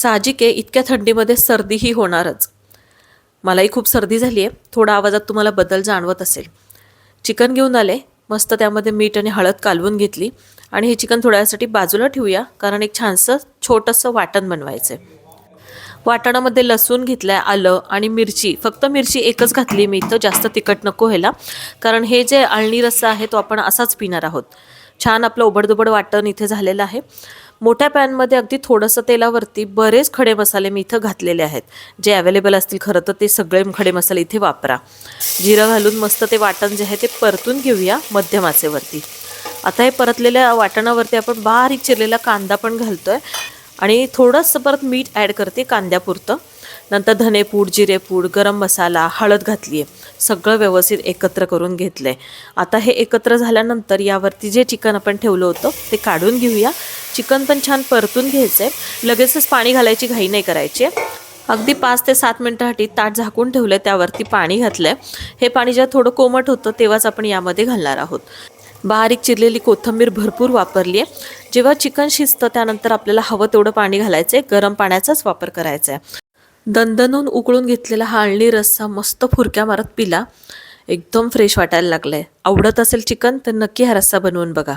साहजिक आहे, इतक्या थंडीमध्ये सर्दीही होणारच. मलाही खूप सर्दी झाली आहे. थोडा आवाजात तुम्हाला बदल जाणवत असेल. चिकन घेऊन आले, मस्त त्यामध्ये मीठ आणि हळद कालवून घेतली आणि हे चिकन थोड्या वेळासाठी बाजूला ठेवूया, कारण एक छानसं छोटंसं वाटण बनवायचं आहे. वाटणामध्ये लसूण घेतलाय, आलं आणि मिरची, फक्त मिरची एकच घातली मी इथं, जास्त तिखट नको ह्याला, कारण हे जे अळणी रस्सा आहे तो आपण असाच पिणार आहोत. छान आपलं ओबडधोबड वाटण इथे झालेलं आहे. मोठ्या पॅनमध्ये अगदी थोडंसं तेलावरती बरेच खडे मसाले मी इथं घातलेले आहेत. जे अवेलेबल असतील खरं तर ते सगळे खडे मसाले इथे वापरा. जिरं घालून मस्त ते वाटण जे आहे ते परतून घेऊया मध्यम आचेवरती. आता हे परतलेल्या वाटणावरती आपण बारीक चिरलेला कांदा पण घालतोय आणि थोडंसं परत मीठ ॲड करते कांद्यापुरतं. नंतर धनेपूड, जिरेपूड, गरम मसाला, हळद घातली आहे. सगळं व्यवस्थित एकत्र करून घेतलं आहे. आता हे एकत्र झाल्यानंतर यावरती जे चिकन आपण ठेवलं होतं ते काढून घेऊया. चिकन पण छान परतून घ्यायचं आहे. लगेचच पाणी घालायची घाई नाही करायची. अगदी 5 ते 7 मिनटासाठी ताट झाकून ठेवलं आहे, त्यावरती पाणी घातलं आहे. हे पाणी जेव्हा थोडं कोमट होतं तेव्हाच आपण यामध्ये घालणार आहोत. बारीक चिरलेली कोथिंबीर भरपूर वापरली आहे. जेव्हा चिकन शिजतं त्यानंतर आपल्याला हवं तेवढं पाणी घालायचं आहे. गरम पाण्याचाच वापर करायचा आहे. दणदणून उकळून घेतलेला हा अळणी रस्सा मस्त फुरक्या मारत पिला. एकदम फ्रेश वाटायला लागलाय. आवडत असेल चिकन तर नक्की हा रस्सा बनवून बघा.